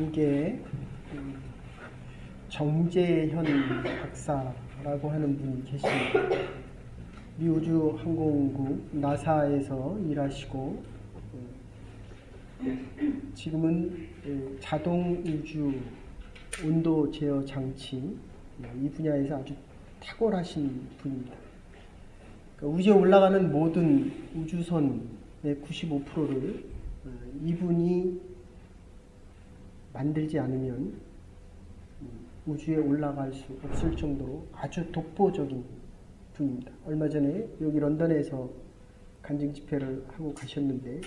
이게 정재현 박사라고 하는 분이 계십니다. 미우주항공국 나사에서 일하시고 지금은 자동 우주 온도 제어 장치 이 분야에서 아주 탁월하신 분입니다. 그러니까 우주에 올라가는 모든 우주선의 95%를 이분이 만들지 않으면 우주에 올라갈 수 없을 정도로 아주 독보적인 분입니다. 얼마 전에 여기 런던에서 간증 집회를 하고 가셨는데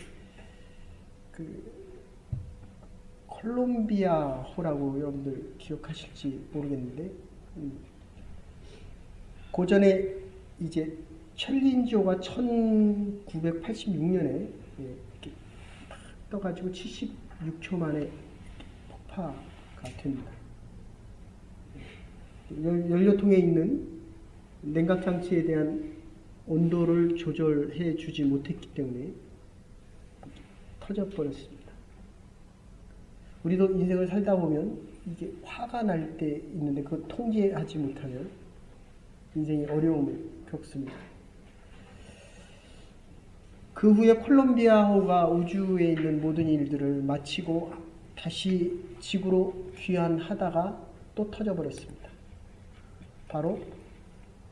콜롬비아호라고 여러분들 기억하실지 모르겠는데 고전에 이제 챌린저가 1986년에 이렇게 탁 떠가지고 76초 만에 폭파가 됩니다. 연료통에 있는 냉각장치에 대한 온도를 조절해 주지 못했기 때문에 터져버렸습니다. 우리도 인생을 살다 보면 이게 화가 날 때 있는데 그걸 통제하지 못하면 인생이 어려움을 겪습니다. 그 후에 콜롬비아호가 우주에 있는 모든 일들을 마치고 다시 지구로 귀환하다가 또 터져버렸습니다. 바로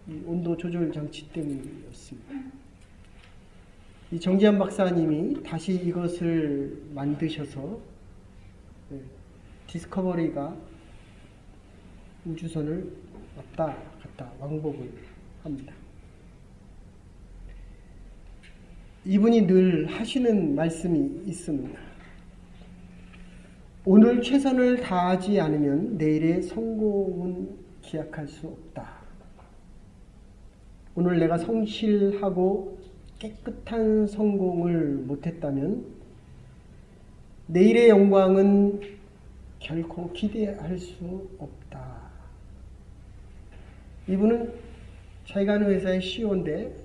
이 온도 조절 장치 때문이었습니다. 이 정재현 박사님이 다시 이것을 만드셔서 디스커버리가 우주선을 왔다 갔다 왕복을 합니다. 이분이 늘 하시는 말씀이 있습니다. 오늘 최선을 다하지 않으면 내일의 성공은 기약할 수 없다. 오늘 내가 성실하고 깨끗한 성공을 못했다면 내일의 영광은 결코 기대할 수 없다. 이분은 자기가 하는 회사의 CEO인데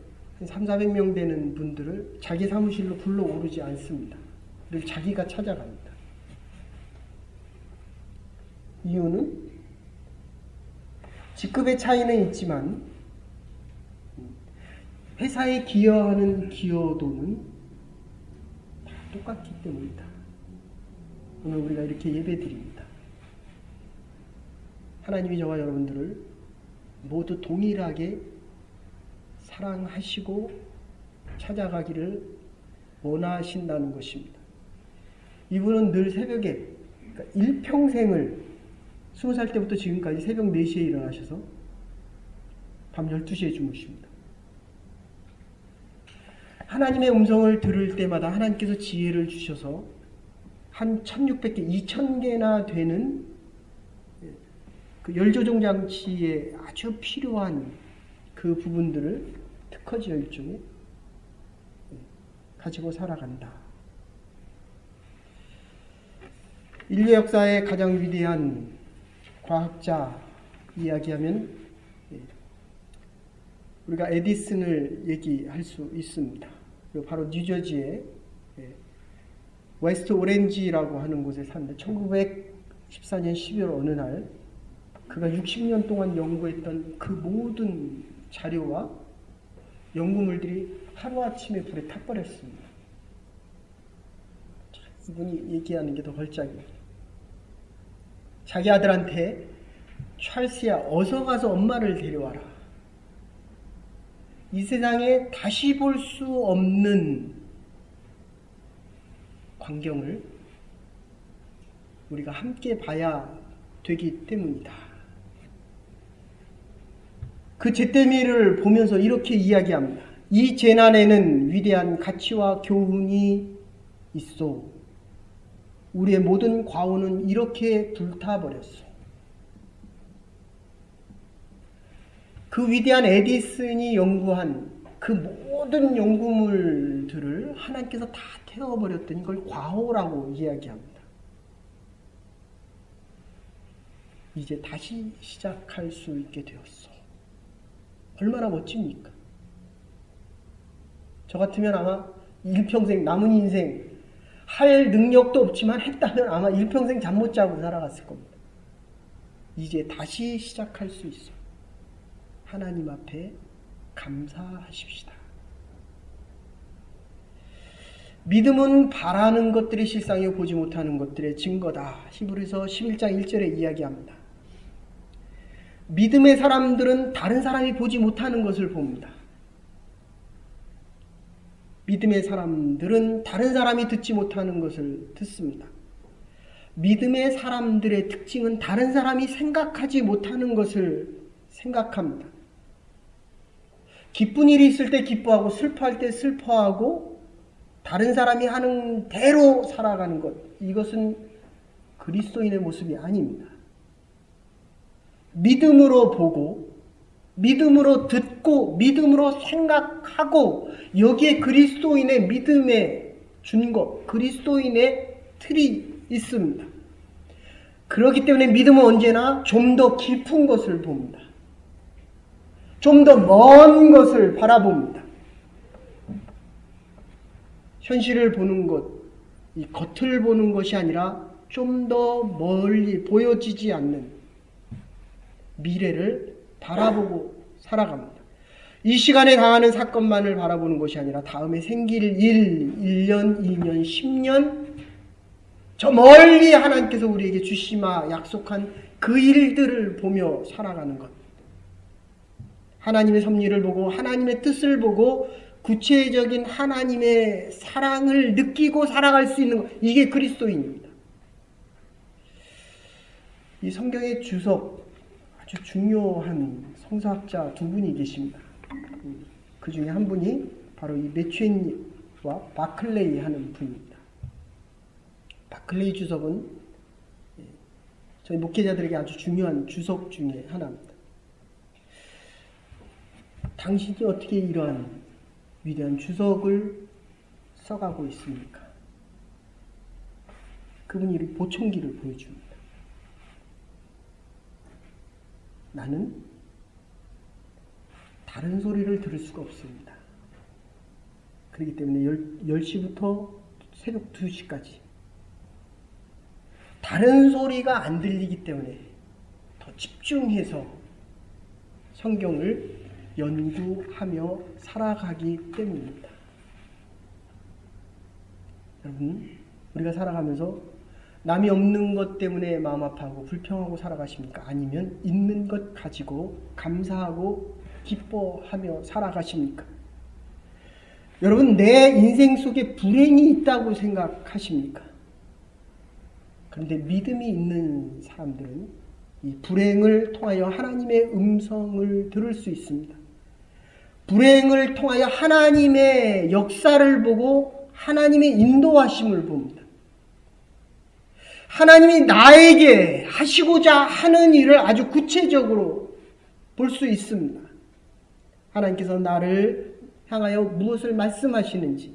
300~400명 되는 분들을 자기 사무실로 불러오르지 않습니다. 늘 자기가 찾아갑니다. 이유는 직급의 차이는 있지만 회사에 기여하는 기여도는 다 똑같기 때문이다. 오늘 우리가 이렇게 예배드립니다. 하나님이 저와 여러분들을 모두 동일하게 사랑하시고 찾아가기를 원하신다는 것입니다. 이분은 늘 새벽에 그러니까 일평생을 20살 때부터 지금까지 새벽 4시에 일어나셔서 밤 12시에 주무십니다. 하나님의 음성을 들을 때마다 하나님께서 지혜를 주셔서 한 1600개, 2000개나 되는 그 열조종 장치에 아주 필요한 그 부분들을 특허지어 일종에 가지고 살아간다. 인류 역사의 가장 위대한 과학자 이야기하면 우리가 에디슨을 얘기할 수 있습니다. 바로 뉴저지의 웨스트 오렌지라고 하는 곳에 사는데 1914년 12월 어느 날 그가 60년 동안 연구했던 그 모든 자료와 연구물들이 하루아침에 불에 타버렸습니다. 이분이 얘기하는 게 더 걸작입니다. 자기 아들한테 찰스야 어서 가서 엄마를 데려와라. 이 세상에 다시 볼 수 없는 광경을 우리가 함께 봐야 되기 때문이다. 그 잿더미를 보면서 이렇게 이야기합니다. 이 재난에는 위대한 가치와 교훈이 있어. 우리의 모든 과오는 이렇게 불타버렸어. 그 위대한 에디슨이 연구한 그 모든 연구물들을 하나님께서 다 태워버렸더니 이걸 과오라고 이야기합니다. 이제 다시 시작할 수 있게 되었어. 얼마나 멋집니까? 저 같으면 아마 일평생 남은 인생 할 능력도 없지만 했다면 아마 일평생 잠 못 자고 살아갔을 겁니다. 이제 다시 시작할 수 있어. 하나님 앞에 감사하십시다. 믿음은 바라는 것들이 실상이요 보지 못하는 것들의 증거다. 히브리서 11장 1절에 이야기합니다. 믿음의 사람들은 다른 사람이 보지 못하는 것을 봅니다. 믿음의 사람들은 다른 사람이 듣지 못하는 것을 듣습니다. 믿음의 사람들의 특징은 다른 사람이 생각하지 못하는 것을 생각합니다. 기쁜 일이 있을 때 기뻐하고 슬퍼할 때 슬퍼하고 다른 사람이 하는 대로 살아가는 것, 이것은 그리스도인의 모습이 아닙니다. 믿음으로 보고 믿음으로 듣고 믿음으로 생각하고 여기에 그리스도인의 믿음의 준거, 그리스도인의 틀이 있습니다. 그렇기 때문에 믿음은 언제나 좀 더 깊은 것을 봅니다. 좀 더 먼 것을 바라봅니다. 현실을 보는 것, 이 겉을 보는 것이 아니라 좀 더 멀리 보여지지 않는 미래를 바라보고 살아갑니다. 이 시간에 당하는 사건만을 바라보는 것이 아니라 다음에 생길 일, 1년, 2년, 10년 저 멀리 하나님께서 우리에게 주시마 약속한 그 일들을 보며 살아가는 것. 하나님의 섭리를 보고 하나님의 뜻을 보고 구체적인 하나님의 사랑을 느끼고 살아갈 수 있는 것. 이게 그리스도인입니다. 이 성경의 주석 아주 중요한 성서학자 두 분이 계십니다. 그 중에 한 분이 바로 이 매추앤과 바클레이 하는 분입니다. 바클레이 주석은 저희 목회자들에게 아주 중요한 주석 중에 하나입니다. 당신이 어떻게 이러한 위대한 주석을 써가고 있습니까? 그분이 보청기를 보여줍니다. 나는 다른 소리를 들을 수가 없습니다. 그렇기 때문에 10시부터 새벽 2시까지 다른 소리가 안 들리기 때문에 더 집중해서 성경을 연구하며 살아가기 때문입니다. 여러분, 우리가 살아가면서 남이 없는 것 때문에 마음 아파하고 불평하고 살아가십니까? 아니면 있는 것 가지고 감사하고 기뻐하며 살아가십니까? 여러분, 내 인생 속에 불행이 있다고 생각하십니까? 그런데 믿음이 있는 사람들은 이 불행을 통하여 하나님의 음성을 들을 수 있습니다. 불행을 통하여 하나님의 역사를 보고 하나님의 인도하심을 봅니다. 하나님이 나에게 하시고자 하는 일을 아주 구체적으로 볼 수 있습니다. 하나님께서 나를 향하여 무엇을 말씀하시는지,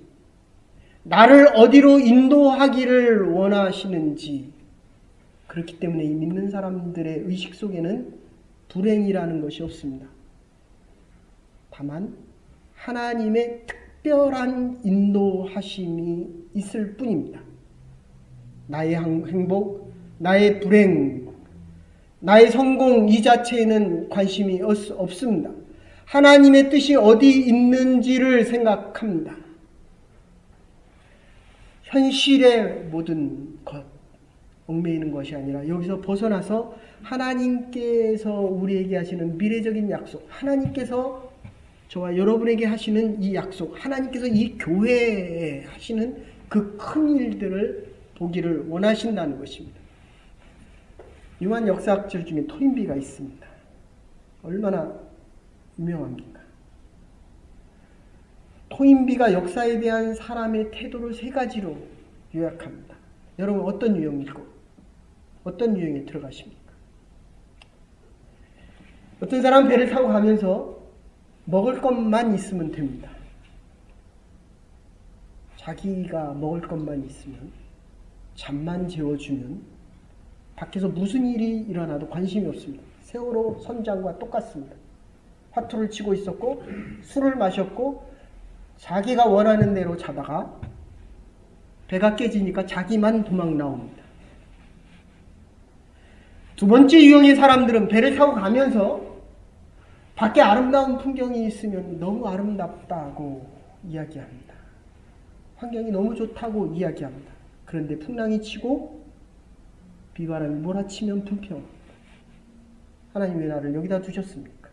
나를 어디로 인도하기를 원하시는지. 그렇기 때문에 이 믿는 사람들의 의식 속에는 불행이라는 것이 없습니다. 다만 하나님의 특별한 인도하심이 있을 뿐입니다. 나의 행복, 나의 불행, 나의 성공 이 자체에는 관심이 없습니다. 하나님의 뜻이 어디 있는지를 생각합니다. 현실의 모든 것, 얽매이는 것이 아니라 여기서 벗어나서 하나님께서 우리에게 하시는 미래적인 약속, 하나님께서 저와 여러분에게 하시는 이 약속, 하나님께서 이 교회에 하시는 그 큰 일들을 보기를 원하신다는 것입니다. 유명한 역사학者중에 토인비가 있습니다. 얼마나 유명합니까? 토인비가 역사에 대한 사람의 태도를 3가지로 요약합니다. 여러분 어떤 유형이고 어떤 유형에 들어가십니까? 어떤 사람은 배를 타고 가면서 먹을 것만 있으면 됩니다. 자기가 먹을 것만 있으면, 잠만 재워주면 밖에서 무슨 일이 일어나도 관심이 없습니다. 세월호 선장과 똑같습니다. 화투를 치고 있었고 술을 마셨고 자기가 원하는 대로 자다가 배가 깨지니까 자기만 도망 나옵니다. 두 번째 유형의 사람들은 배를 타고 가면서 밖에 아름다운 풍경이 있으면 너무 아름답다고 이야기합니다. 환경이 너무 좋다고 이야기합니다. 그런데 풍랑이 치고 비바람이 몰아치면 불평합니다. 하나님 왜 나를 여기다 두셨습니까?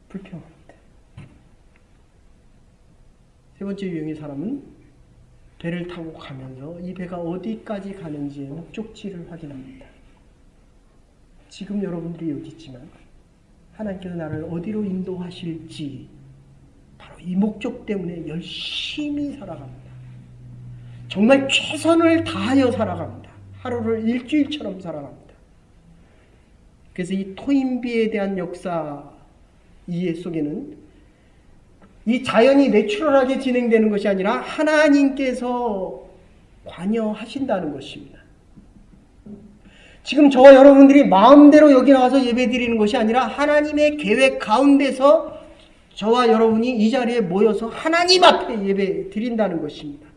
불평합니다. 세 번째 유형의 사람은 배를 타고 가면서 이 배가 어디까지 가는지의 목적지를 확인합니다. 지금 여러분들이 여기 있지만 하나님께서 나를 어디로 인도하실지 바로 이 목적 때문에 열심히 살아갑니다. 정말 최선을 다하여 살아갑니다. 하루를 일주일처럼 살아갑니다. 그래서 이 토인비에 대한 역사 이해 속에는 이 자연이 내추럴하게 진행되는 것이 아니라 하나님께서 관여하신다는 것입니다. 지금 저와 여러분들이 마음대로 여기 나와서 예배드리는 것이 아니라 하나님의 계획 가운데서 저와 여러분이 이 자리에 모여서 하나님 앞에 예배 드린다는 것입니다.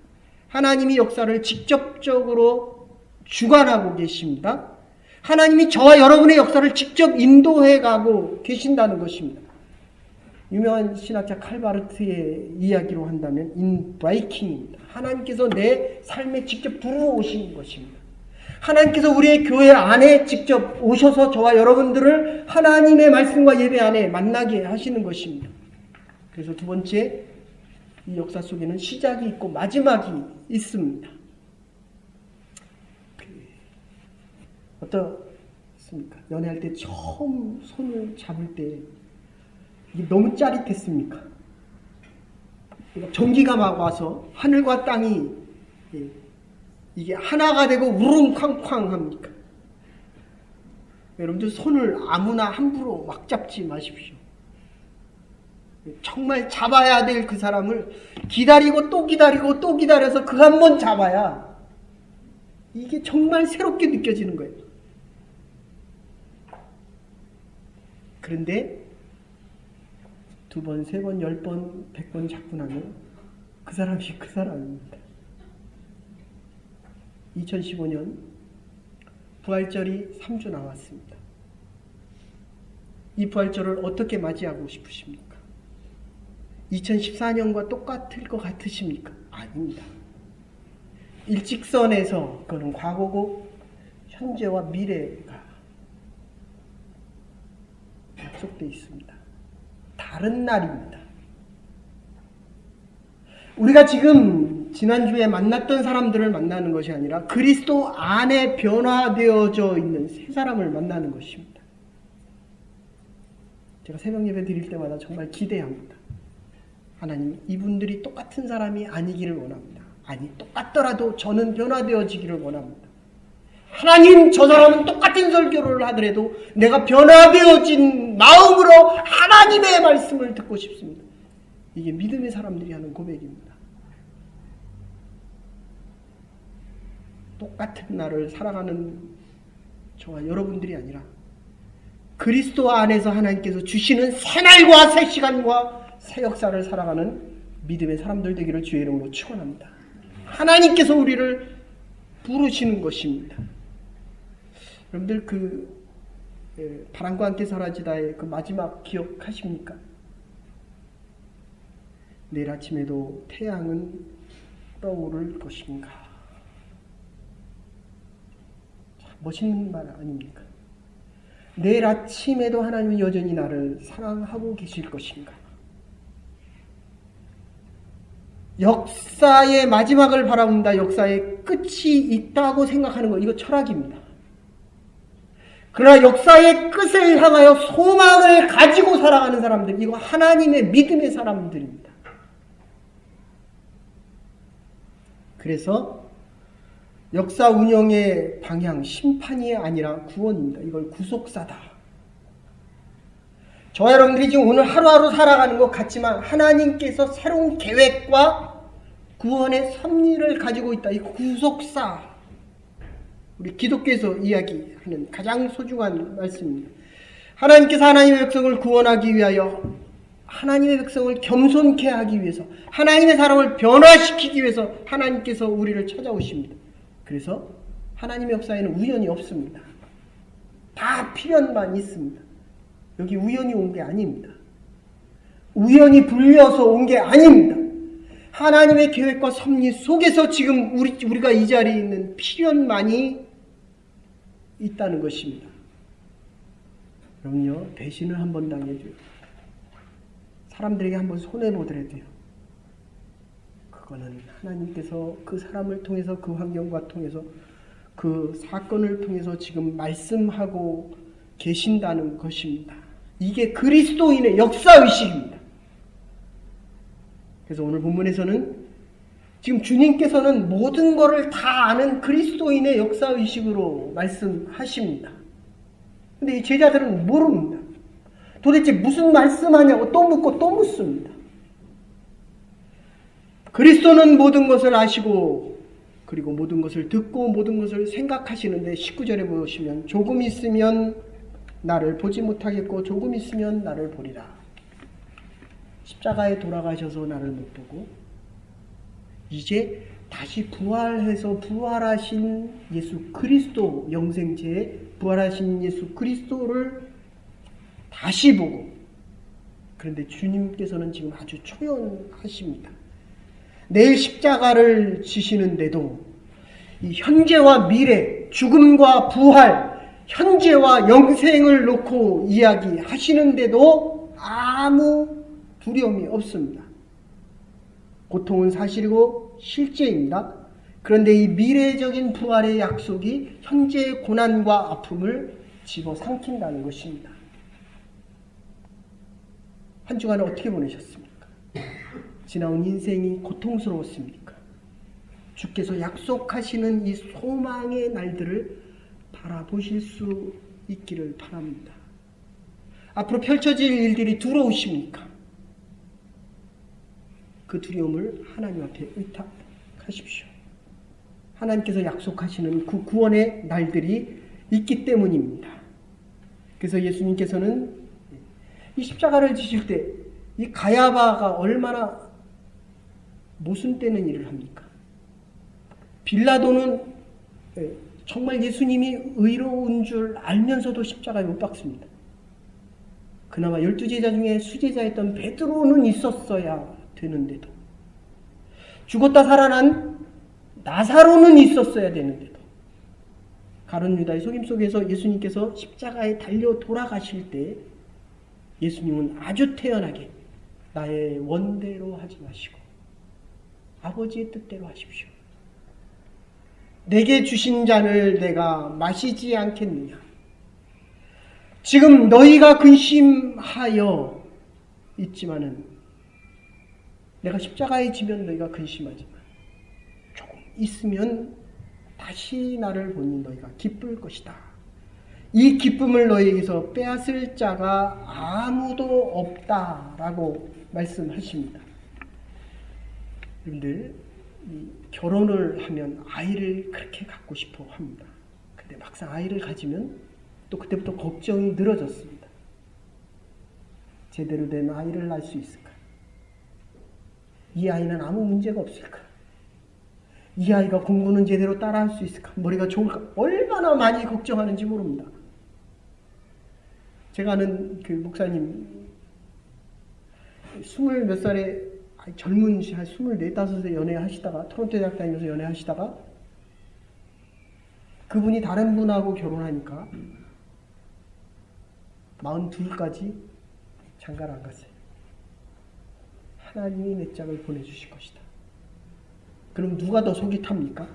하나님이 역사를 직접적으로 주관하고 계십니다. 하나님이 저와 여러분의 역사를 직접 인도해 가고 계신다는 것입니다. 유명한 신학자 칼바르트의 이야기로 한다면 인브레이킹입니다. 하나님께서 내 삶에 직접 들어오신 것입니다. 하나님께서 우리의 교회 안에 직접 오셔서 저와 여러분들을 하나님의 말씀과 예배 안에 만나게 하시는 것입니다. 그래서 두 번째, 이 역사 속에는 시작이 있고 마지막이 있습니다. 어떻습니까? 연애할 때 처음 손을 잡을 때 이게 너무 짜릿했습니까? 전기가 막 와서 하늘과 땅이 이게 하나가 되고 우릉쾅쾅 합니까? 여러분들 손을 아무나 함부로 막 잡지 마십시오. 정말 잡아야 될 그 사람을 기다리고 또 기다리고 또 기다려서 그 한 번 잡아야 이게 정말 새롭게 느껴지는 거예요. 그런데 두 번, 세 번, 10번, 100번 잡고 나면 그 사람이 그 사람입니다. 2015년 부활절이 3주 남았습니다. 이 부활절을 어떻게 맞이하고 싶으십니까? 2014년과 똑같을 것 같으십니까? 아닙니다. 일직선에서 그는 과거고 현재와 미래가 약속되어 있습니다. 다른 날입니다. 우리가 지금 지난주에 만났던 사람들을 만나는 것이 아니라 그리스도 안에 변화되어져 있는 새 사람을 만나는 것입니다. 제가 새벽 예배 드릴 때마다 정말 기대합니다. 하나님, 이분들이 똑같은 사람이 아니기를 원합니다. 아니, 똑같더라도 저는 변화되어지기를 원합니다. 하나님, 저 사람은 똑같은 설교를 하더라도 내가 변화되어진 마음으로 하나님의 말씀을 듣고 싶습니다. 이게 믿음의 사람들이 하는 고백입니다. 똑같은 날을 살아가는 저와 여러분들이 아니라 그리스도 안에서 하나님께서 주시는 새 날과 새 시간과 새 역사를 살아가는 믿음의 사람들 되기를 주의 이름으로 축원합니다. 하나님께서 우리를 부르시는 것입니다. 여러분들 바람과 함께 사라지다의 그 마지막 기억하십니까? 내일 아침에도 태양은 떠오를 것인가? 멋있는 말 아닙니까? 내일 아침에도 하나님은 여전히 나를 사랑하고 계실 것인가? 역사의 마지막을 바라본다. 역사의 끝이 있다고 생각하는 것, 이거 철학입니다. 그러나 역사의 끝을 향하여 소망을 가지고 살아가는 사람들, 이거 하나님의 믿음의 사람들입니다. 그래서 역사 운영의 방향, 심판이 아니라 구원입니다. 이걸 구속사다. 저와 여러분들이 지금 오늘 하루하루 살아가는 것 같지만 하나님께서 새로운 계획과 구원의 섭리를 가지고 있다. 이 구속사. 우리 기독교에서 이야기하는 가장 소중한 말씀입니다. 하나님께서 하나님의 백성을 구원하기 위하여 하나님의 백성을 겸손케 하기 위해서, 하나님의 사람을 변화시키기 위해서 하나님께서 우리를 찾아오십니다. 그래서 하나님의 역사에는 우연이 없습니다. 다 필연만 있습니다. 여기 우연히 온 게 아닙니다. 우연히 불려서 온 게 아닙니다. 하나님의 계획과 섭리 속에서 지금 우리가 이 자리에 있는 필연만이 있다는 것입니다. 그럼요, 배신을 한번 당해줘요. 사람들에게 한번 손해보더라도요. 그거는 하나님께서 그 사람을 통해서, 그 환경과 통해서, 그 사건을 통해서 지금 말씀하고 계신다는 것입니다. 이게 그리스도인의 역사의식입니다. 그래서 오늘 본문에서는 지금 주님께서는 모든 것을 다 아는 그리스도인의 역사의식으로 말씀하십니다. 근데 이 제자들은 모릅니다. 도대체 무슨 말씀하냐고 또 묻고 또 묻습니다. 그리스도는 모든 것을 아시고 그리고 모든 것을 듣고 모든 것을 생각하시는데 19절에 보시면 조금 있으면 나를 보지 못하겠고 조금 있으면 나를 보리라. 십자가에 돌아가셔서 나를 못 보고 이제 다시 부활해서 부활하신 예수 그리스도, 영생체에 부활하신 예수 그리스도를 다시 보고, 그런데 주님께서는 지금 아주 초연하십니다. 내일 십자가를 지시는데도 이 현재와 미래, 죽음과 부활, 현재와 영생을 놓고 이야기하시는데도 아무 두려움이 없습니다. 고통은 사실이고 실제입니다. 그런데 이 미래적인 부활의 약속이 현재의 고난과 아픔을 집어삼킨다는 것입니다. 한 주간을 어떻게 보내셨습니까? 지나온 인생이 고통스러웠습니까? 주께서 약속하시는 이 소망의 날들을 바라보실 수 있기를 바랍니다. 앞으로 펼쳐질 일들이 두려우십니까? 그 두려움을 하나님 앞에 의탁하십시오. 하나님께서 약속하시는 그 구원의 날들이 있기 때문입니다. 그래서 예수님께서는 이 십자가를 지실 때 이 가야바가 얼마나 모순되는 일을 합니까? 빌라도는 정말 예수님이 의로운 줄 알면서도 십자가에 못 박습니다. 그나마 12제자 중에 수제자였던 베드로는 있었어야 되는데도, 죽었다 살아난 나사로는 있었어야 되는데도, 가룟 유다의 속임 속에서 예수님께서 십자가에 달려 돌아가실 때 예수님은 아주 태연하게 나의 원대로 하지 마시고 아버지의 뜻대로 하십시오. 내게 주신 잔을 내가 마시지 않겠느냐. 지금 너희가 근심하여 있지만은 내가 십자가에 지면 너희가 근심하지만 조금 있으면 다시 나를 보니 너희가 기쁠 것이다. 이 기쁨을 너희에게서 빼앗을 자가 아무도 없다라고 말씀하십니다. 여러분들, 결혼을 하면 아이를 그렇게 갖고 싶어 합니다. 근데 막상 아이를 가지면 또 그때부터 걱정이 늘어졌습니다. 제대로 된 아이를 낳을 수 있을까? 이 아이는 아무 문제가 없을까? 이 아이가 공부는 제대로 따라할 수 있을까? 머리가 좋을까? 얼마나 많이 걱정하는지 모릅니다. 제가 아는 그 목사님, 20몇 살에 젊은 한 24, 5세 연애하시다가, 토론토 대학 다니면서 연애하시다가 그분이 다른 분하고 결혼하니까 42까지 장가를 안 갔어요. 하나님이 내 짝을 보내주실 것이다. 그럼 누가 더 속이 탑니까?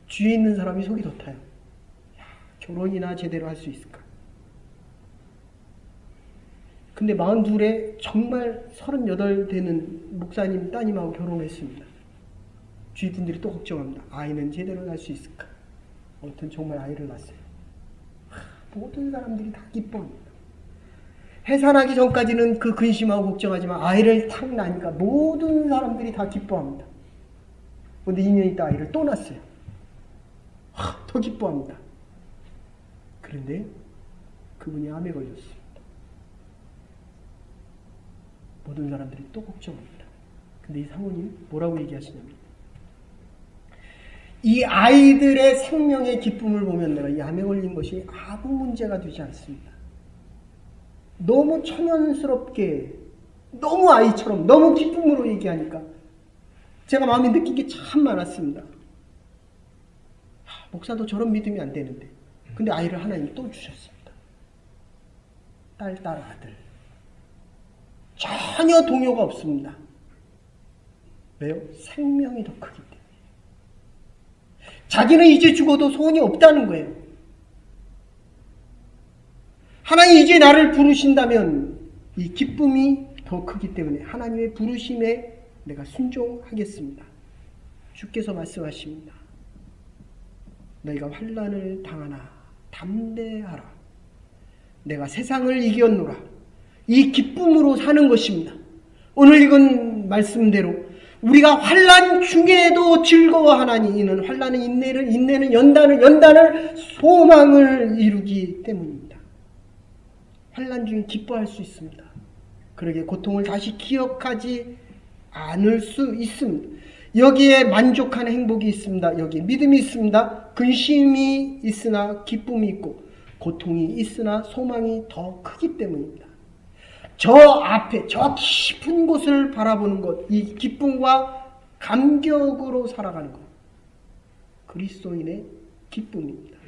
주위에 있는 사람이 속이 더 타요. 야, 결혼이나 제대로 할 수 있을까? 근데 42에 정말 38 되는 목사님 따님하고 결혼했습니다. 주위 분들이 또 걱정합니다. 아이는 제대로 낳을 수 있을까? 아무튼 정말 아이를 낳았어요. 모든 사람들이 다 기뻐합니다. 해산하기 전까지는 그 근심하고 걱정하지만 아이를 탁 낳으니까 모든 사람들이 다 기뻐합니다. 그런데 2년 있다 아이를 또 낳았어요. 더 기뻐합니다. 그런데 그분이 암에 걸렸어요. 모든 사람들이 또 걱정합니다. 근데 이 사모님 뭐라고 얘기하시냐면, 이 아이들의 생명의 기쁨을 보면 내가 이 암에 걸린 것이 아무 문제가 되지 않습니다. 너무 천연스럽게, 너무 아이처럼, 너무 기쁨으로 얘기하니까 제가 마음에 느낀 게 참 많았습니다. 목사도 저런 믿음이 안 되는데, 근데 아이를 하나님이 또 주셨습니다. 딸, 아들. 전혀 동요가 없습니다. 왜요? 생명이 더 크기 때문에. 자기는 이제 죽어도 소원이 없다는 거예요. 하나님 이제 나를 부르신다면 이 기쁨이 더 크기 때문에 하나님의 부르심에 내가 순종하겠습니다. 주께서 말씀하십니다. 너희가 환난을 당하나 담대하라. 내가 세상을 이겼노라. 이 기쁨으로 사는 것입니다. 오늘 읽은 말씀대로 우리가 환난 중에도 즐거워하나니 이는 환난은 인내는 연단을 소망을 이루기 때문입니다. 환난 중에 기뻐할 수 있습니다. 그러게 고통을 다시 기억하지 않을 수 있습니다. 여기에 만족하는 행복이 있습니다. 여기에 믿음이 있습니다. 근심이 있으나 기쁨이 있고 고통이 있으나 소망이 더 크기 때문입니다. 저 앞에 저 깊은 곳을 바라보는 것, 이 기쁨과 감격으로 살아가는 것, 그리스도인의 기쁨입니다.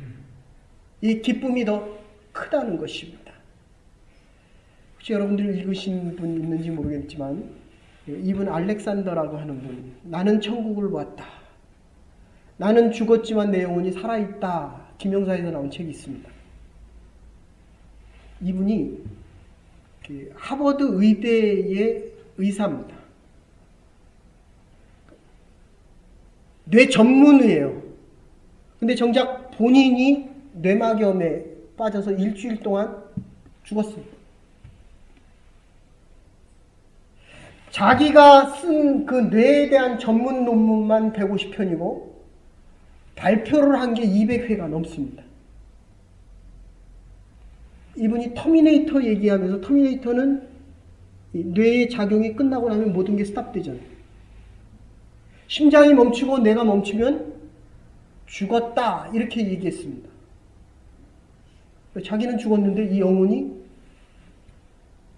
이 기쁨이 더 크다는 것입니다. 혹시 여러분들 읽으신 분 있는지 모르겠지만 이분 알렉산더라고 하는 분, 나는 천국을 보았다. 나는 죽었지만 내 영혼이 살아있다. 김영사에서 나온 책이 있습니다. 이분이 하버드 의대의 의사입니다. 뇌 전문의예요. 근데 정작 본인이 뇌막염에 빠져서 일주일 동안 죽었습니다. 자기가 쓴 그 뇌에 대한 전문 논문만 150편이고 발표를 한 게 200회가 넘습니다. 이분이 터미네이터 얘기하면서, 터미네이터는 뇌의 작용이 끝나고 나면 모든 게 스탑되잖아요. 심장이 멈추고 뇌가 멈추면 죽었다 이렇게 얘기했습니다. 자기는 죽었는데 이 영혼이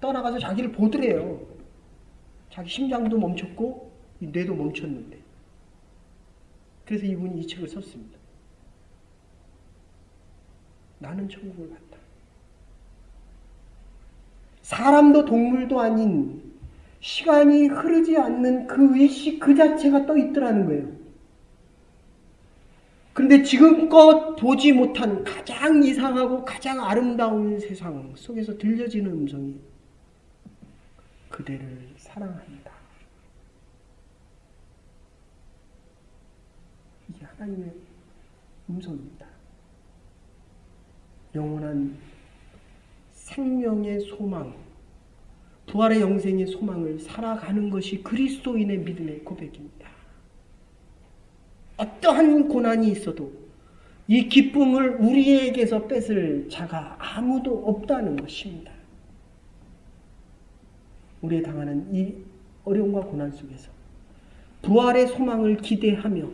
떠나가서 자기를 보더래요. 자기 심장도 멈췄고 이 뇌도 멈췄는데. 그래서 이분이 이 책을 썼습니다. 나는 천국을 갔다. 사람도 동물도 아닌 시간이 흐르지 않는 그 의식 그 자체가 떠 있더라는 거예요. 그런데 지금껏 보지 못한 가장 이상하고 가장 아름다운 세상 속에서 들려지는 음성이 그대를 사랑한다. 이게 하나님의 음성입니다. 영원한 생명의 소망, 부활의 영생의 소망을 살아가는 것이 그리스도인의 믿음의 고백입니다. 어떠한 고난이 있어도 이 기쁨을 우리에게서 뺏을 자가 아무도 없다는 것입니다. 우리의 당하는 이 어려움과 고난 속에서 부활의 소망을 기대하며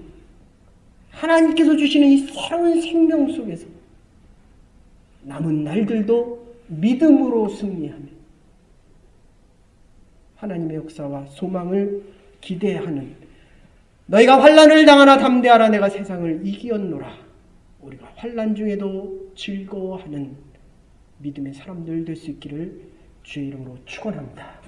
하나님께서 주시는 이 새로운 생명 속에서 남은 날들도 믿음으로 승리하며 하나님의 역사와 소망을 기대하는, 너희가 환난을 당하나 담대하라. 내가 세상을 이기었노라. 우리가 환난 중에도 즐거워하는 믿음의 사람들 될 수 있기를 주의 이름으로 축원합니다.